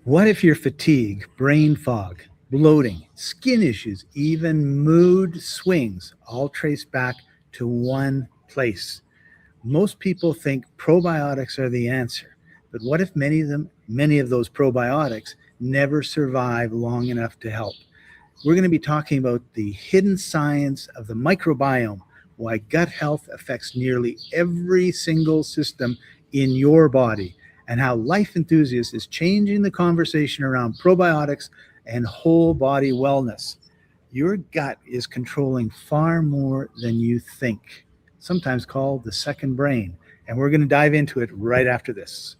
What if your fatigue, brain fog, bloating, skin issues, even mood swings all trace back to one place? Most people think probiotics are the answer, but what if many of those probiotics never survive long enough to help? We're going to be talking about the hidden science of the microbiome, why gut health affects nearly every single system in your body, and how Life Enthusiast is changing the conversation around probiotics and whole body wellness. Your gut is controlling far more than you think, sometimes called the second brain. And we're going to dive into it right after this.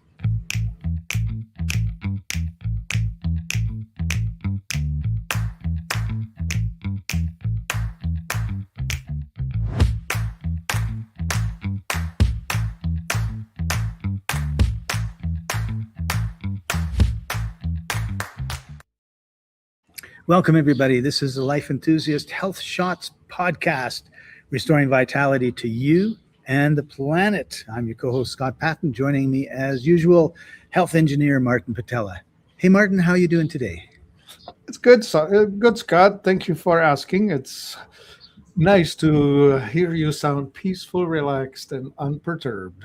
Welcome, everybody. This is the Life Enthusiast Health Shots podcast, restoring vitality to you and the planet. I'm your co-host, Scott Patton. Joining me, as usual, health engineer Martin Patella. Hey, Martin, how are you doing today? It's good, good, Scott. Thank you for asking. It's nice to hear you sound peaceful, relaxed, and unperturbed.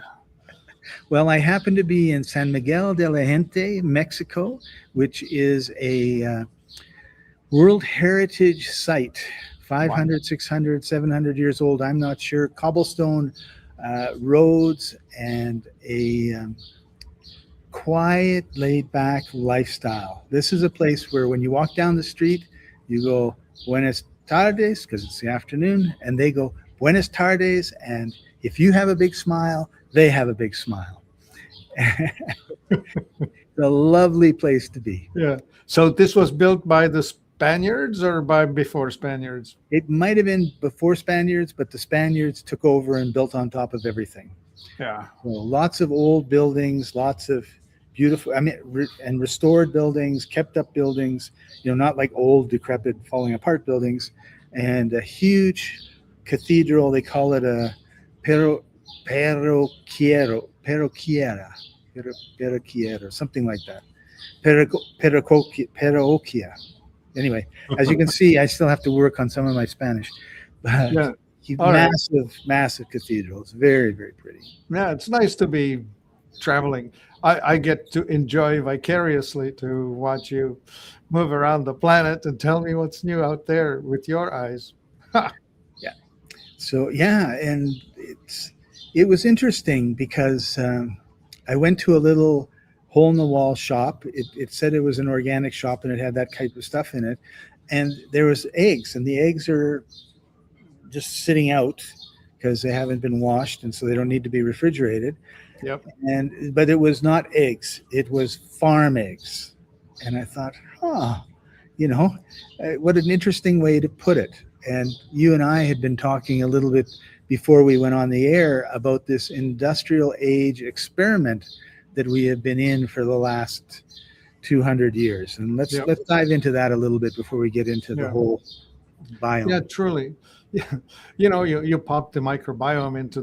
Well, I happen to be in San Miguel de la Gente, Mexico, which is a World Heritage Site, 500, 600, 700 years old. I'm not sure. Cobblestone roads and a quiet, laid back lifestyle. This is a place where when you walk down the street, you go, Buenas tardes, because it's the afternoon, and they go, Buenas tardes. And if you have a big smile, they have a big smile. It's a lovely place to be. Yeah. So this was built by the Spaniards or by before Spaniards? It might have been before Spaniards, but the Spaniards took over and built on top of everything. Yeah. So lots of old buildings, lots of beautiful, and restored buildings, kept up buildings, not like old, decrepit, falling apart buildings, and a huge cathedral. They call it a parroquiera, something like that. Parroquia. Anyway, as you can see, I still have to work on some of my Spanish. But Yeah. Massive cathedral. It's very, very pretty. Yeah, it's nice to be traveling. I get to enjoy vicariously to watch you move around the planet and tell me what's new out there with your eyes. Yeah. So and it was interesting because I went to a little hole in the wall shop. It said it was an organic shop and it had that type of stuff in it. And there was eggs, and the eggs are just sitting out because they haven't been washed, and so they don't need to be refrigerated. Yep. But it was not eggs; it was farm eggs. And I thought, what an interesting way to put it. And you and I had been talking a little bit before we went on the air about this industrial age experiment that we have been in for the last 200 years. And let's dive into that a little bit before we get into the whole biome. Yeah, truly. Yeah. You pop the microbiome into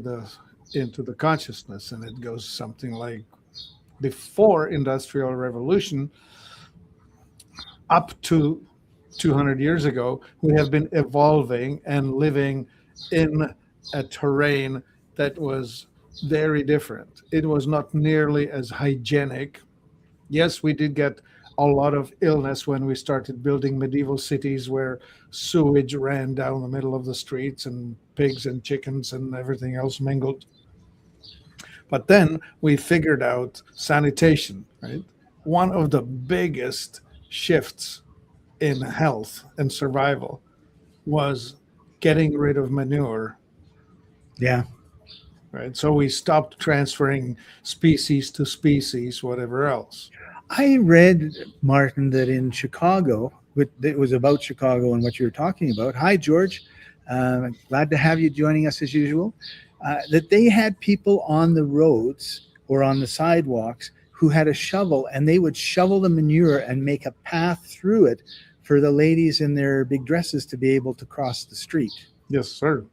the consciousness, and it goes something like before industrial revolution up to 200 years ago, we have been evolving and living in a terrain that was very different. It was not nearly as hygienic. Yes, we did get a lot of illness when we started building medieval cities where sewage ran down the middle of the streets and pigs and chickens and everything else mingled. But then we figured out sanitation, right? One of the biggest shifts in health and survival was getting rid of manure. Yeah. Right. So we stopped transferring species to species, whatever else. I read, Martin, that in Chicago, it was about Chicago and what you were talking about. Hi, George. Glad to have you joining us as usual. That they had people on the roads or on the sidewalks who had a shovel, and they would shovel the manure and make a path through it for the ladies in their big dresses to be able to cross the street. Yes, sir.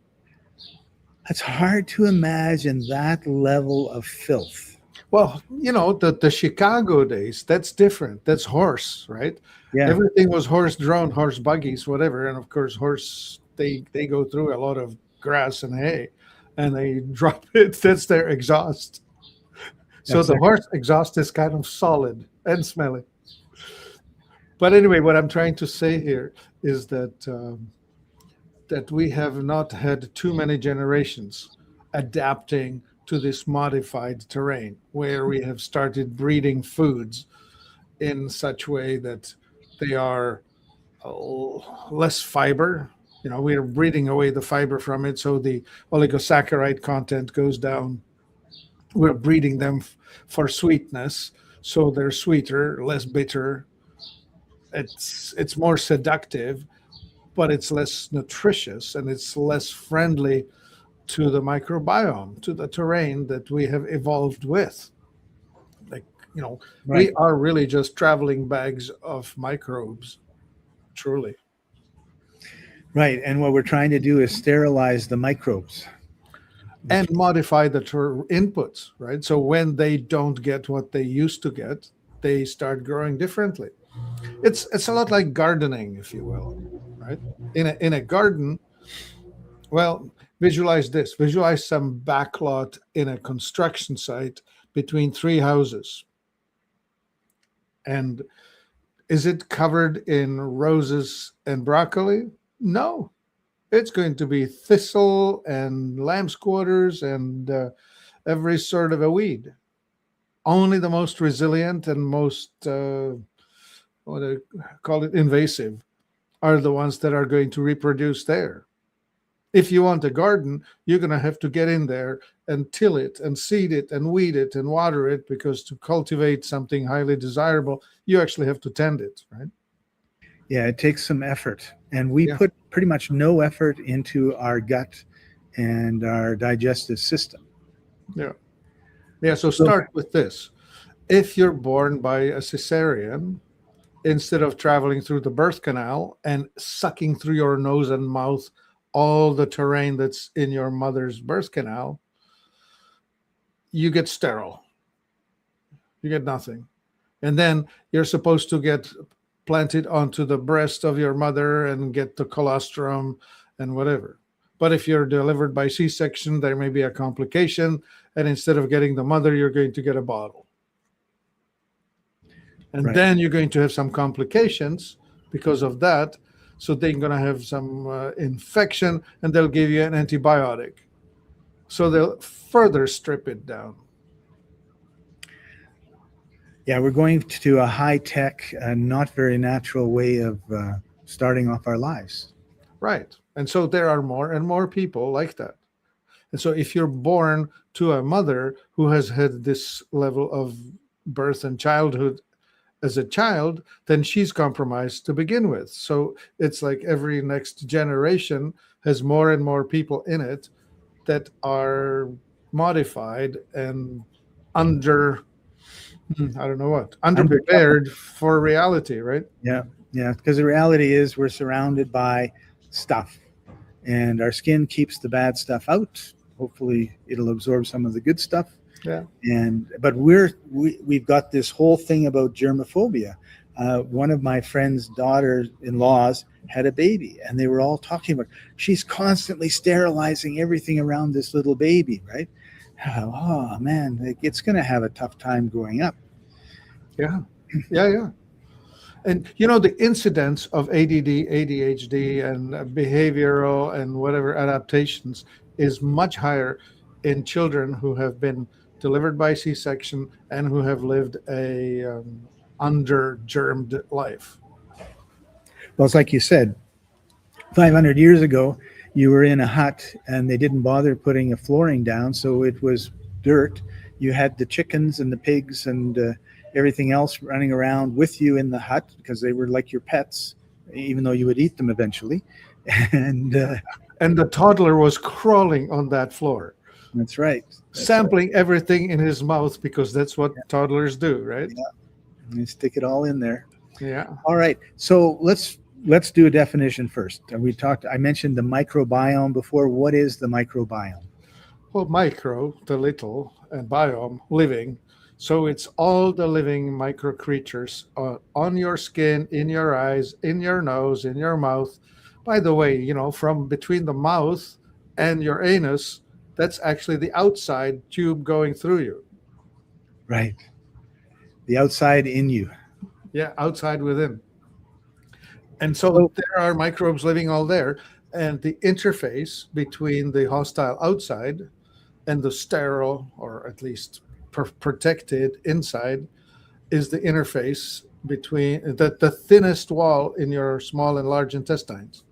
It's hard to imagine that level of filth. Well, the Chicago days, that's different. That's horse, right? Yeah, Everything was horse drawn, horse buggies, whatever. And of course, horse, they go through a lot of grass and hay and they drop it. That's their exhaust. So that's the horse exhaust is kind of solid and smelly. But anyway, what I'm trying to say here is that we have not had too many generations adapting to this modified terrain where we have started breeding foods in such way that they are less fiber. We are breeding away the fiber from it, so the oligosaccharide content goes down. We're breeding them for sweetness, so they're sweeter, less bitter. It's more seductive, but it's less nutritious and it's less friendly to the microbiome, to the terrain that we have evolved with. Like, we right. are really just traveling bags of microbes, truly. Right. And what we're trying to do is sterilize the microbes. And modify the inputs, right? So when they don't get what they used to get, they start growing differently. It's a lot like gardening, if you will, right? In a garden, well, visualize this. Visualize some backlot in a construction site between three houses. And is it covered in roses and broccoli? No. It's going to be thistle and lamb's quarters and every sort of a weed. Only the most resilient and most, what do I call it, invasive are the ones that are going to reproduce there. If you want a garden, you're going to have to get in there and till it and seed it and weed it and water it, because to cultivate something highly desirable, you actually have to tend it, right? Yeah, it takes some effort. And we Yeah. put pretty much no effort into our gut and our digestive system. Yeah. Yeah. So So, start with this. If you're born by a cesarean, instead of traveling through the birth canal and sucking through your nose and mouth all the terrain that's in your mother's birth canal, you get sterile. You get nothing. And then you're supposed to get planted onto the breast of your mother and get the colostrum and whatever. But if you're delivered by C-section, there may be a complication. And instead of getting the mother, you're going to get a bottle. And right. then you're going to have some complications because of that. So they're going to have some infection and they'll give you an antibiotic. So they'll further strip it down. Yeah, we're going to a high tech, not very natural way of starting off our lives. Right. And so there are more and more people like that. And so if you're born to a mother who has had this level of birth and childhood as a child, then she's compromised to begin with. So it's like every next generation has more and more people in it that are modified and under, I don't know what, underprepared for reality, right? Yeah, yeah. Because the reality is we're surrounded by stuff, and our skin keeps the bad stuff out. Hopefully, it'll absorb some of the good stuff. Yeah. But we've got this whole thing about germophobia. One of my friend's daughters-in-laws had a baby, and they were all talking about she's constantly sterilizing everything around this little baby, right? Oh man, it's going to have a tough time growing up. Yeah, yeah. And the incidence of ADD, ADHD, and behavioral and whatever adaptations is much higher in children who have been delivered by C-section and who have lived a under-germed life. Well, it's like you said, 500 years ago, you were in a hut and they didn't bother putting a flooring down, so it was dirt. You had the chickens and the pigs and everything else running around with you in the hut because they were like your pets, even though you would eat them eventually. And the toddler was crawling on that floor. That's right. Sampling everything in his mouth because that's what toddlers do, right? Yeah. You stick it all in there. Yeah. All right. So let's do a definition first. I mentioned the microbiome before. What is the microbiome? Well, micro, the little, and biome, living. So it's all the living micro creatures on your skin, in your eyes, in your nose, in your mouth. By the way, from between the mouth and your anus, that's actually the outside tube going through you. Right. The outside in you. Yeah, outside within. And so So, there are microbes living all there. And the interface between the hostile outside and the sterile, or at least protected inside, is the interface between the thinnest wall in your small and large intestines.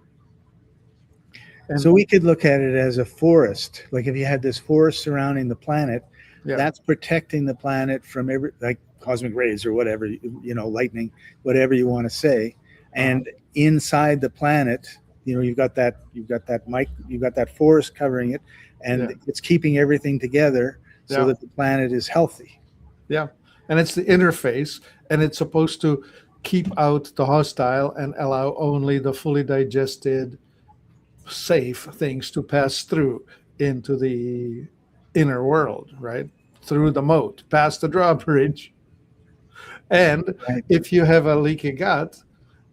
And so we could look at it as a forest. Like if you had this forest surrounding the planet, yeah, that's protecting the planet from every like cosmic rays or whatever, lightning, whatever you want to say. uh-huh, And inside the planet, you've got that forest covering it, yeah, and it's keeping everything together so yeah, that the planet is healthy. yeah. And it's the interface, and it's supposed to keep out the hostile and allow only the fully digested, safe things to pass through into the inner world, right? Through the moat, past the drawbridge. And Right. if you have a leaky gut,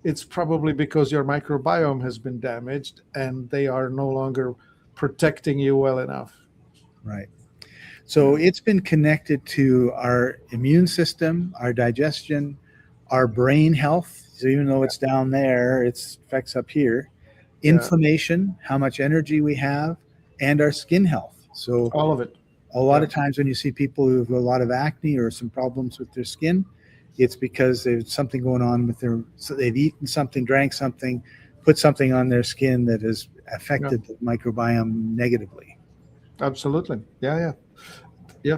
it's probably because your microbiome has been damaged and they are no longer protecting you well enough. Right. So it's been connected to our immune system, our digestion, our brain health. So even though it's down there, it affects up here. Yeah, Inflammation, how much energy we have, and our skin health. So all of it. a lot Yeah, of times when you see people who have a lot of acne or some problems with their skin, it's because there's something going on with so they've eaten something, drank something, put something on their skin that has yeah, affected the microbiome negatively. absolutely. Yeah, yeah, yeah.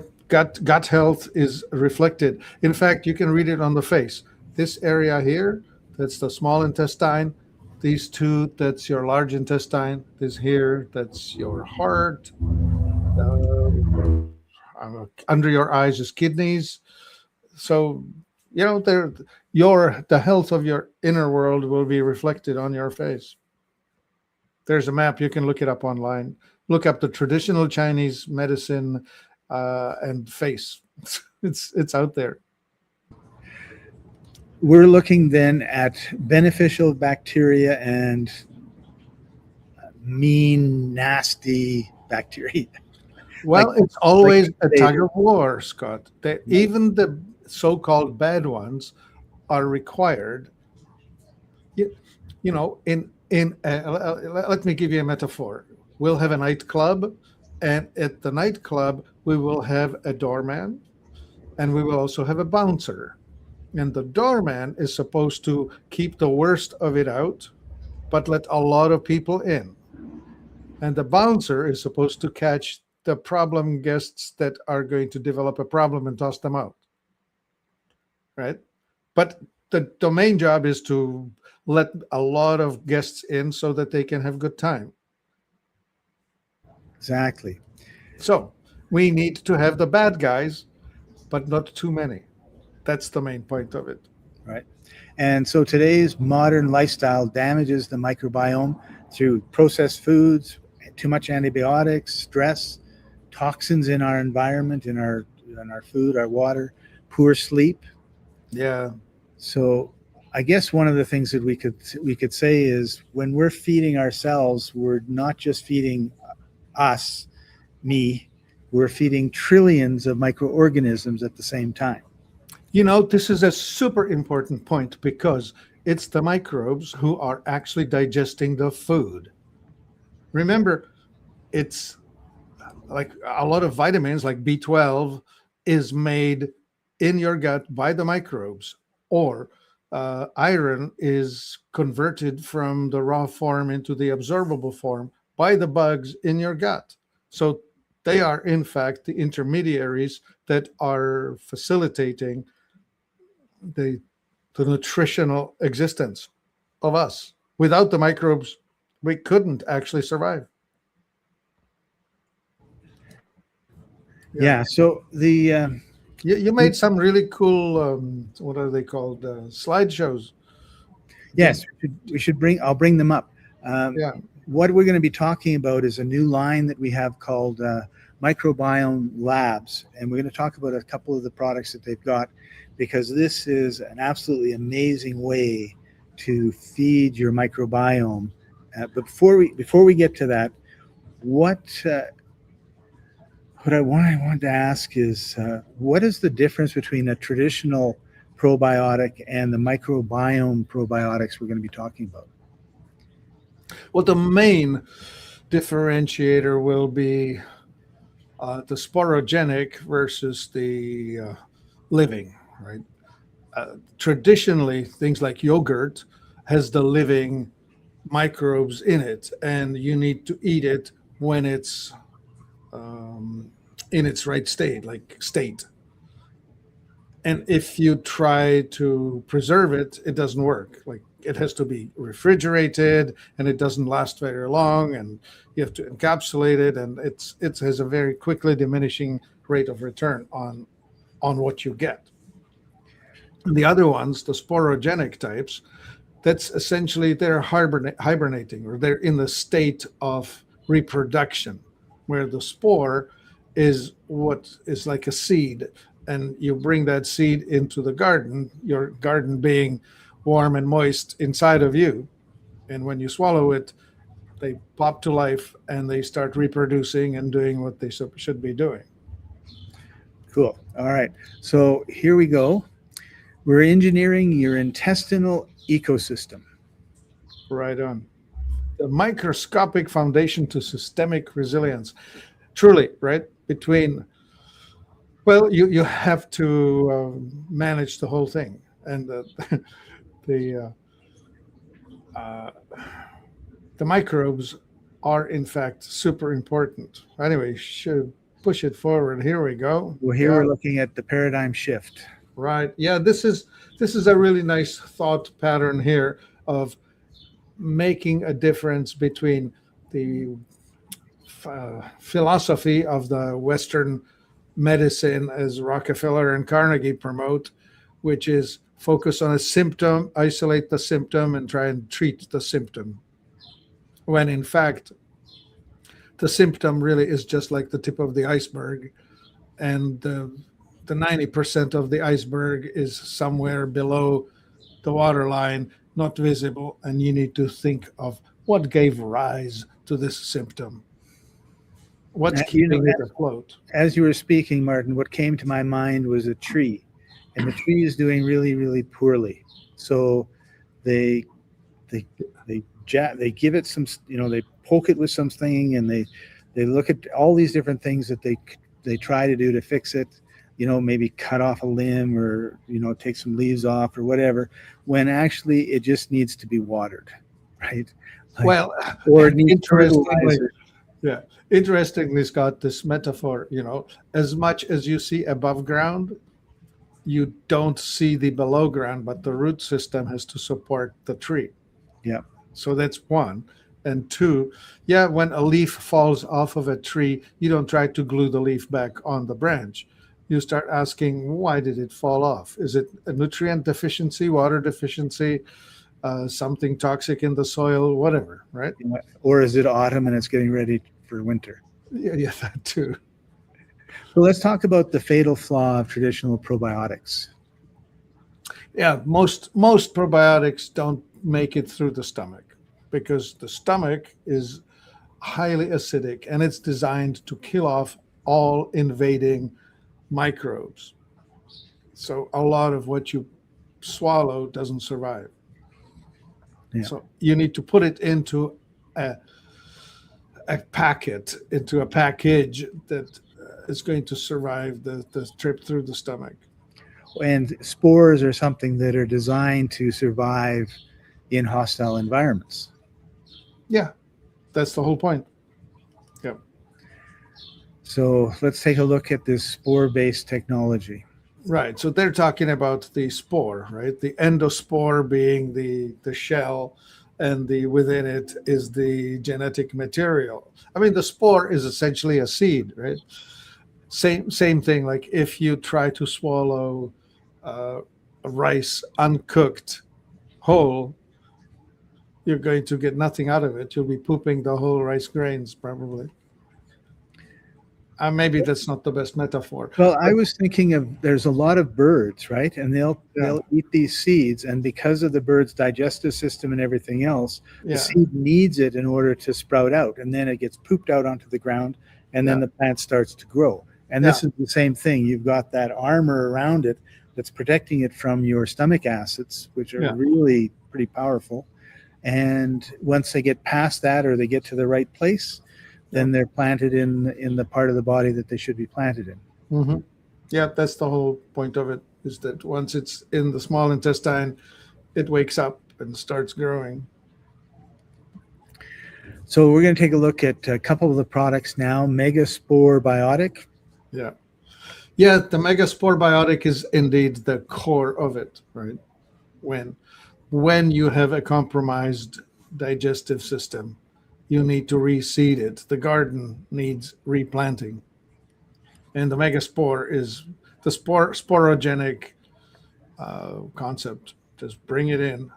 Gut health is reflected. In fact, you can read it on the face. This area here, that's the small intestine. These two, that's your large intestine. This here, that's your heart. Under your eyes is kidneys. So there, the health of your inner world will be reflected on your face. There's a map. You can look it up online. Look up the traditional Chinese medicine and face. It's out there. We're looking then at beneficial bacteria and mean, nasty bacteria, like Well, it's like always a they, tug of war, Scott. Even the so-called bad ones are required. You, let me give you a metaphor. We'll have a nightclub, and at the nightclub we will have a doorman, and we will also have a bouncer. And the doorman is supposed to keep the worst of it out, but let a lot of people in. And the bouncer is supposed to catch the problem guests that are going to develop a problem and toss them out, right? But the main job is to let a lot of guests in so that they can have good time. exactly. So we need to have the bad guys, but not too many. That's the main point of it. Right. And so today's modern lifestyle damages the microbiome through processed foods, too much antibiotics, stress, toxins in our environment, in our food, our water, poor sleep. Yeah. So I guess one of the things that we could say is when we're feeding ourselves, we're not just feeding us, me, we're feeding trillions of microorganisms at the same time. This is a super important point because it's the microbes who are actually digesting the food. Remember, it's like a lot of vitamins like B12 is made in your gut by the microbes, or iron is converted from the raw form into the absorbable form by the bugs in your gut. So they are, in fact, the intermediaries that are facilitating the, the nutritional existence of us. Without the microbes, we couldn't actually survive. Yeah. Yeah. So You made some really cool, what are they called? Slideshows. Did yes, we should bring. I'll bring them up. Um, Yeah. what we're going to be talking about is a new line that we have called Microbiome Labs, and we're going to talk about a couple of the products that they've got, because this is an absolutely amazing way to feed your microbiome. But before we get to that, what I wanted to ask is, what is the difference between a traditional probiotic and the microbiome probiotics we're going to be talking about? Well, the main differentiator will be the sporogenic versus the living, right? Traditionally, things like yogurt has the living microbes in it, and you need to eat it when it's in its right state. And if you try to preserve it, it doesn't work. Like, it has to be refrigerated, and it doesn't last very long, and you have to encapsulate it, and it has a very quickly diminishing rate of return on what you get. And the other ones, the sporogenic types, that's essentially they're hibernating, or they're in the state of reproduction, where the spore is what is like a seed, and you bring that seed into the garden, your garden being warm and moist inside of you, and when you swallow it, they pop to life and they start reproducing and doing what they should be doing. Cool. All right. So here we go. We're engineering your intestinal ecosystem. Right on. The microscopic foundation to systemic resilience. Truly, right? Well, you have to manage the whole thing. And the microbes are, in fact, super important. Anyway, should push it forward. Here we go. Well, here we're looking at the paradigm shift. Right. Yeah, this is a really nice thought pattern here of making a difference between the philosophy of the Western medicine, as Rockefeller and Carnegie promote, which is focus on a symptom, isolate the symptom, and try and treat the symptom. When in fact, the symptom really is just like the tip of the iceberg, and the 90% of the iceberg is somewhere below the waterline, not visible, and you need to think of what gave rise to this symptom. What's keeping it afloat? As you were speaking, Martin, what came to my mind was a tree, and the tree is doing really, really poorly. So they give it some, they poke it with something, and they look at all these different things that they try to do to fix it. Maybe cut off a limb, or take some leaves off, or whatever, when actually it just needs to be watered, right? Well, or it needs fertilizer. Yeah. Interestingly, Scott, this metaphor, as much as you see above ground, you don't see the below ground, but the root system has to support the tree. Yeah. So that's one. And two, when a leaf falls off of a tree, you don't try to glue the leaf back on the branch. You start asking, why did it fall off? Is it a nutrient deficiency, water deficiency, something toxic in the soil, whatever, right? Or is it autumn and it's getting ready for winter? Yeah, that too. So let's talk about the fatal flaw of traditional probiotics. Yeah, most probiotics don't make it through the stomach, because the stomach is highly acidic, and it's designed to kill off all invading microbes. So a lot of what you swallow doesn't survive. Yeah. So you need to put it into a package that is going to survive the trip through the stomach. And spores are something that are designed to survive in hostile environments. Yeah, that's the whole point. Yeah. So let's take a look at this spore-based technology. Right. So they're talking about the spore, right? The endospore being the shell, and within it is the genetic material. I mean, the spore is essentially a seed, right? Same thing. Like if you try to swallow rice uncooked whole, you're going to get nothing out of it. You'll be pooping the whole rice grains probably. Maybe that's not the best metaphor. Well, I But was thinking of there's a lot of birds, right? And yeah, they'll eat these seeds, and because of the bird's digestive system and everything else, the yeah, seed needs it in order to sprout out, and then it gets pooped out onto the ground, and then yeah, the plant starts to grow. And yeah, this is the same thing. You've got that armor around it that's protecting it from your stomach acids, which are yeah, really pretty powerful. And once they get past that or they get to the right place, yeah. then they're planted in the part of the body that they should be planted in. Hmm. Yeah, that's the whole point of it, is that once it's in the small intestine, it wakes up and starts growing. So we're going to take a look at a couple of the products now. Megaspore Biotic. Yeah. Yeah, the Megaspore Biotic is indeed the core of it, right? When you have a compromised digestive system, you need to reseed it. The garden needs replanting. And the Megaspore is the sporogenic concept. Just bring it in,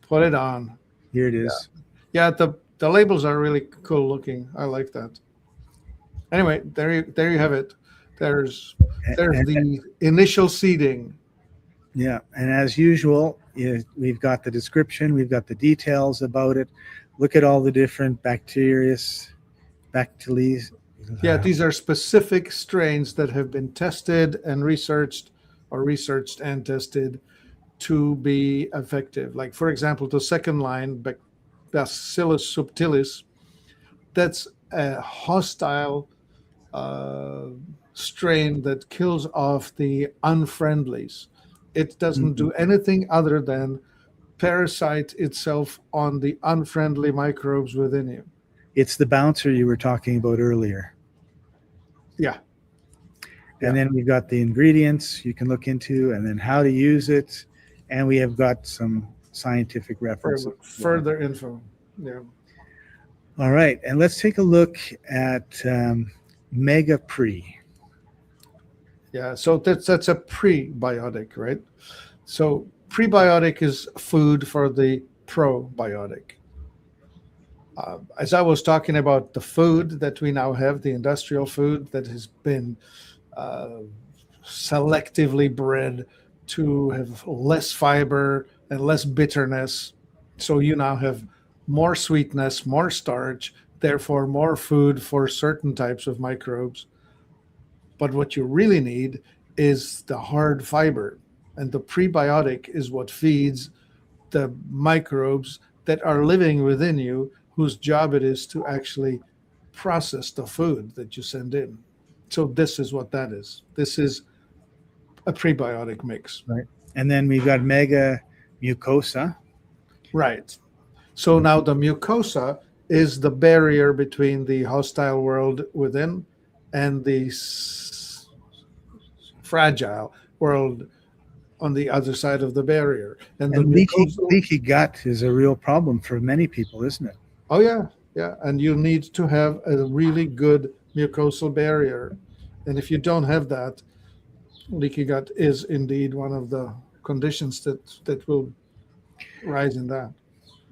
put it on. Here it Yeah. is. Yeah, the labels are really cool looking. I like that. Anyway, there you have it. There's there's And, the initial seeding. yeah, and as usual, we've got the description, we've got the details about it. Look at all the different bacteria. Yeah, these are specific strains that have been tested and researched, or researched and tested to be effective. Like, for example, the second line, Bacillus subtilis, that's a hostile uh, strain that kills off the unfriendlies. It doesn't do anything other than parasite itself on the unfriendly microbes within you. It's the bouncer you were talking about earlier. Yeah. And Yeah. then we've got the ingredients you can look into, and then how to use it. And we have got some scientific references. Further info. Yeah. All right. And let's take a look at MegaPre. Yeah. So that's a prebiotic, right? So prebiotic is food for the probiotic. As I was talking about the food that we now have, the industrial food that has been uh, selectively bred to have less fiber and less bitterness. So you now have more sweetness, more starch, therefore more food for certain types of microbes. But what you really need is the hard fiber. And the prebiotic is what feeds the microbes that are living within you, whose job it is to actually process the food that you send in. So this is what that is. This is a prebiotic mix. Right. And then we've got MegaMucosa. Right. So now the mucosa is the barrier between the hostile world within and the fragile world on the other side of the barrier. And the Leaky gut is a real problem for many people, isn't it? Oh yeah, yeah. And you need to have a really good mucosal barrier. And if you don't have that, leaky gut is indeed one of the conditions that will rise in that.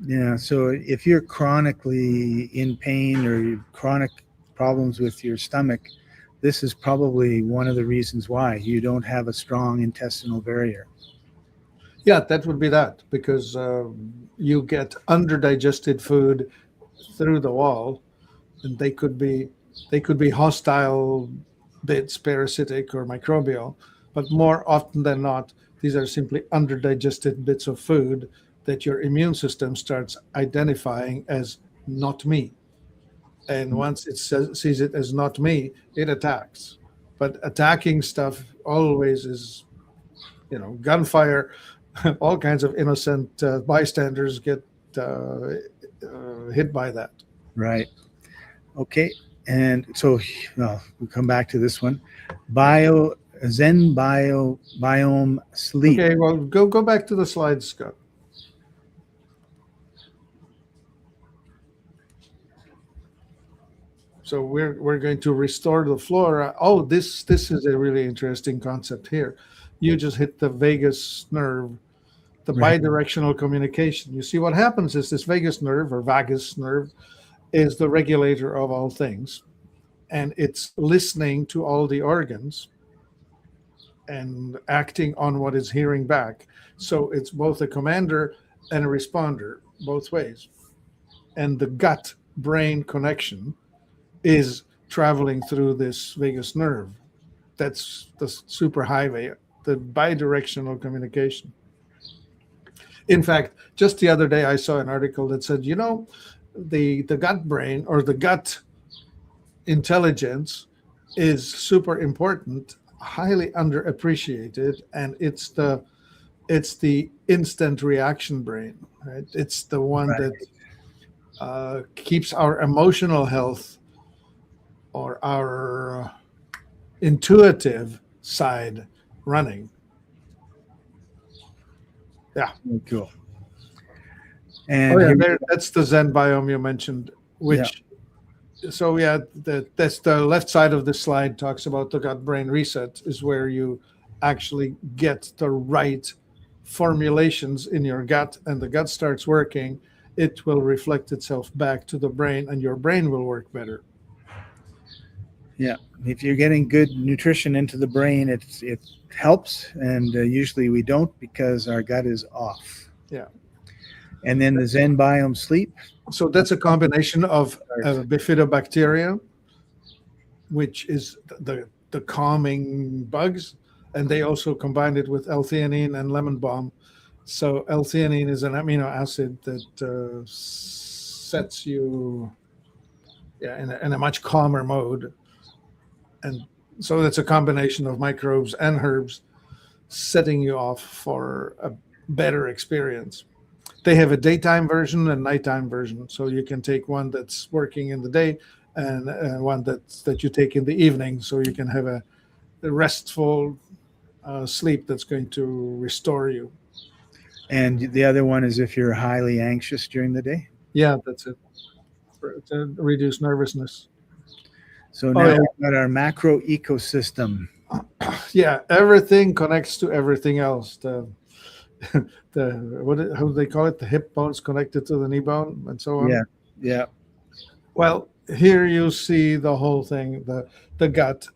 Yeah. So if you're chronically in pain or chronic problems with your stomach, this is probably one of the reasons why you don't have a strong intestinal barrier. Yeah, that would be that, because you get underdigested food through the wall, and they could be hostile bits, parasitic or microbial, but more often than not, these are simply underdigested bits of food that your immune system starts identifying as not me. And once it sees it as not me, it attacks. But attacking stuff always is, gunfire. All kinds of innocent bystanders get hit by that. Right. Okay. And so we'll come back to this one. Zenbiome sleep. Okay, well, go back to the slides, Scott. So we're going to restore the flora. Oh, this is a really interesting concept here. You just hit the vagus nerve, the Right. bidirectional communication. You see what happens is this vagus nerve, or vagus nerve, is the regulator of all things. and it's listening to all the organs and acting on what it's hearing back. So it's both a commander and a responder, both ways. And the gut brain connection is traveling through this vagus nerve. That's the superhighway, the bidirectional communication. In fact, just the other day, I saw an article that said, the gut brain or the gut intelligence is super important, highly underappreciated, and it's the instant reaction brain, right? It's the one Right. that keeps our emotional health or our intuitive side running. Yeah. Cool. And That's the Zenbiome you mentioned, which, so yeah, that's the left side of the slide talks about the gut-brain reset, is where you actually get the right formulations in your gut, and the gut starts working. It will reflect itself back to the brain, and your brain will work better. Yeah, if you're getting good nutrition into the brain, it helps, and usually we don't because our gut is off. Yeah. And then the Zenbiome sleep. So that's a combination of bifidobacteria, which is the calming bugs, and they also combined it with L-theanine and lemon balm. So L-theanine is an amino acid that sets you in a much calmer mode. And so that's a combination of microbes and herbs setting you off for a better experience. They have a daytime version and nighttime version. So you can take one that's working in the day and one that you take in the evening. So you can have a restful sleep that's going to restore you. And the other one is if you're highly anxious during the day. Yeah, that's it. To reduce nervousness. So now we've got our macro ecosystem. Yeah, everything connects to everything else. How do they call it? The hip bone's connected to the knee bone, and so on. Yeah. Well, here you see the whole thing. The gut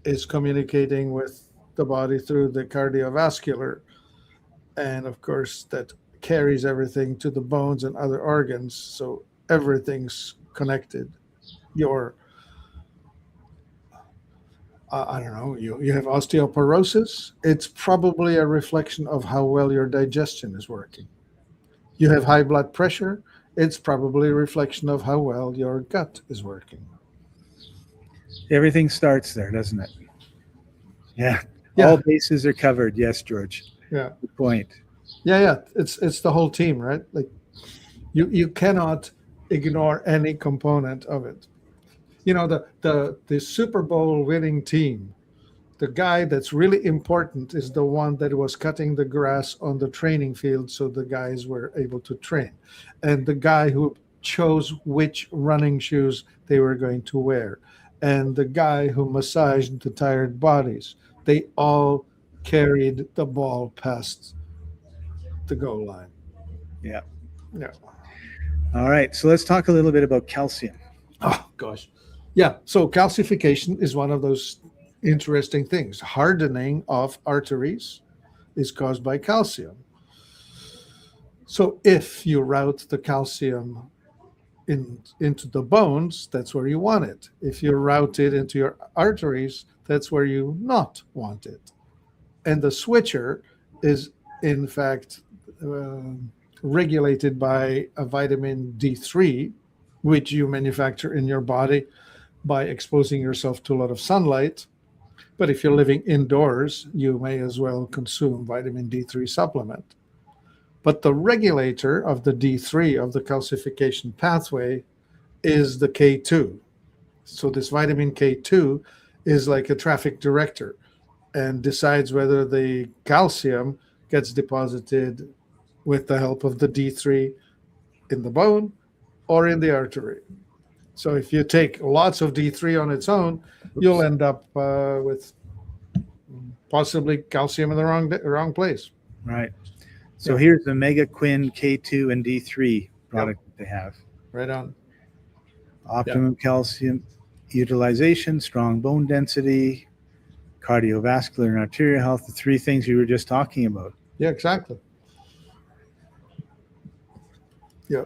is communicating with the body through the cardiovascular, and of course that carries everything to the bones and other organs. So everything's connected. Your I don't know, you have osteoporosis, it's probably a reflection of how well your digestion is working. You have high blood pressure, it's probably a reflection of how well your gut is working. Everything starts there, doesn't it? Yeah. All bases are covered. Yes, George. Yeah. Good point. Yeah. It's the whole team, right? Like you cannot ignore any component of it. The Super Bowl winning team, the guy that's really important is the one that was cutting the grass on the training field so the guys were able to train. And the guy who chose which running shoes they were going to wear. And the guy who massaged the tired bodies. They all carried the ball past the goal line. Yeah. Yeah. All right. So let's talk a little bit about calcium. Oh, gosh. Yeah, so calcification is one of those interesting things. Hardening of arteries is caused by calcium. So if you route the calcium into the bones, that's where you want it. If you route it into your arteries, that's where you not want it. And the switcher is, in fact, regulated by a vitamin D3, which you manufacture in your body by exposing yourself to a lot of sunlight. But if you're living indoors, you may as well consume vitamin D3 supplement. But the regulator of the D3 of the calcification pathway is the K2. So this vitamin K2 is like a traffic director and decides whether the calcium gets deposited with the help of the D3 in the bone or in the artery. So if you take lots of D3 on its own, you'll end up with possibly calcium in the wrong place. Right. So here's the MegaQuin K2 and D3 product that they have. Right on. Optimum calcium utilization, strong bone density, cardiovascular and arterial health, the three things you were just talking about. Yeah, exactly. Yeah.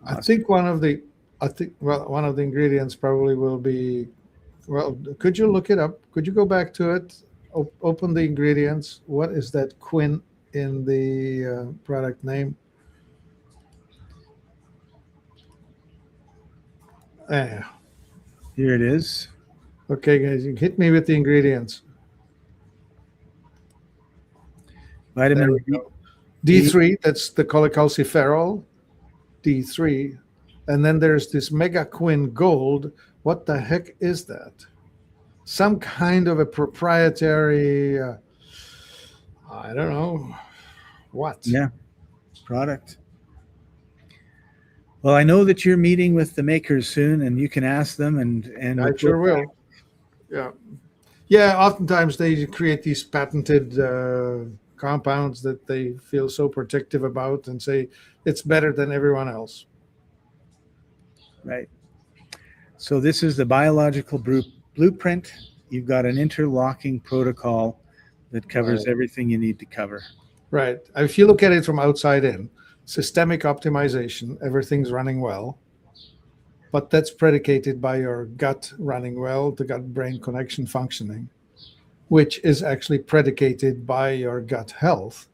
Awesome. I think one of the ingredients probably will be, well, could you look it up? Could you go back to it, open the ingredients? What is that quin in the product name? Here it is. Okay, guys, you hit me with the ingredients. Vitamin D3, that's the cholecalciferol, D3. And then there's this MegaQuin Gold. What the heck is that? Some kind of a proprietary, I don't know what. Yeah, product. Well, I know that you're meeting with the makers soon, and you can ask them, and I sure will. Yeah, yeah. Oftentimes they create these patented compounds that they feel so protective about, and say it's better than everyone else. Right. So this is the biological blueprint. You've got an interlocking protocol that covers everything you need to cover. Right. If you look at it from outside in, systemic optimization, everything's running well, but that's predicated by your gut running well, the gut-brain connection functioning, which is actually predicated by your gut health,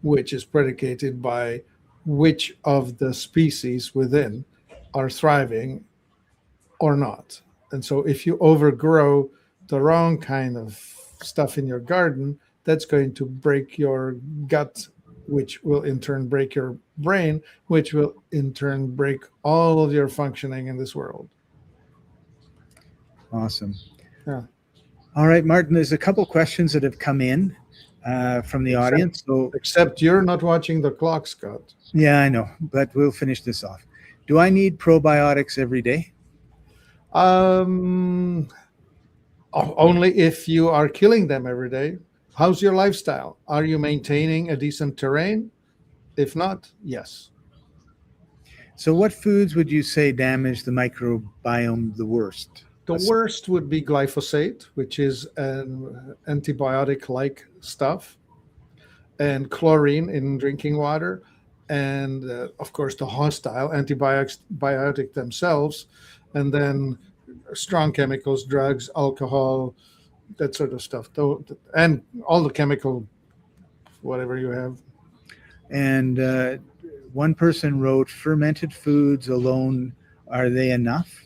which is predicated by which of the species within are thriving or not. And so if you overgrow the wrong kind of stuff in your garden, that's going to break your gut, which will in turn break your brain, which will in turn break all of your functioning in this world. Awesome. Yeah. All right, Martin, there's a couple questions that have come in from the audience. Except you're not watching the clock, Scott. Yeah, I know, but we'll finish this off. Do I need probiotics every day? Only if you are killing them every day. How's your lifestyle? Are you maintaining a decent terrain? If not, yes. So what foods would you say damage the microbiome the worst? The worst would be glyphosate, which is an antibiotic-like stuff, and chlorine in drinking water, and of course the hostile antibiotic themselves, and then strong chemicals, drugs, alcohol, that sort of stuff, and all the chemical, whatever you have. And one person wrote, fermented foods alone, are they enough?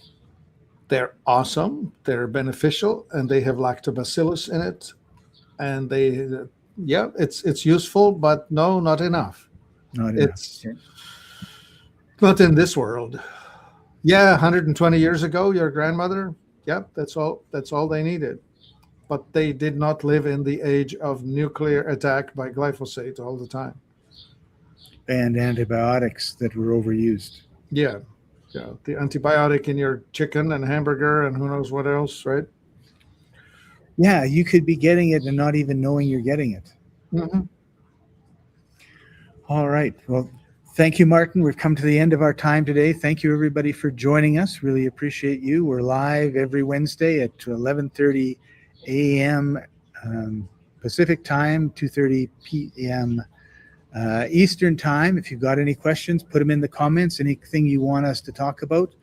They're awesome, they're beneficial, and they have lactobacillus in it, and they, yeah, it's useful, but no, not enough. Not enough. It's not in this world. Yeah, 120 years ago, your grandmother, yep, that's all they needed. But they did not live in the age of nuclear attack by glyphosate all the time. And antibiotics that were overused. Yeah. Yeah. The antibiotic in your chicken and hamburger and who knows what else, right? Yeah, you could be getting it and not even knowing you're getting it. Mm-hmm. All right. Well, thank you, Martin. We've come to the end of our time today. Thank you, everybody, for joining us. Really appreciate you. We're live every Wednesday at 11:30 a.m. Pacific time, 2:30 p.m. Eastern time. If you've got any questions, put them in the comments. Anything you want us to talk about,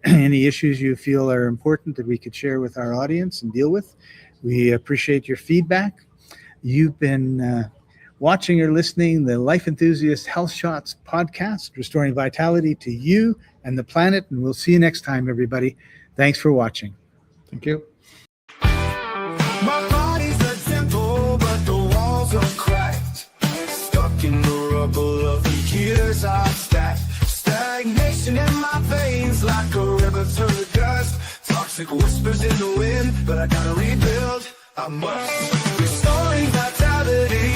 any issues you feel are important that we could share with our audience and deal with. We appreciate your feedback. You've been watching or listening the Life Enthusiast Health Shots podcast, restoring vitality to you and the planet. And we'll see you next time, everybody. Thanks for watching. Thank you. My body's a temple, but the walls are cracked. Stuck in the rubble of the years I've stacked. Stagnation in my veins like a river to the dust. Toxic whispers in the wind, but I gotta rebuild. I must. Restoring vitality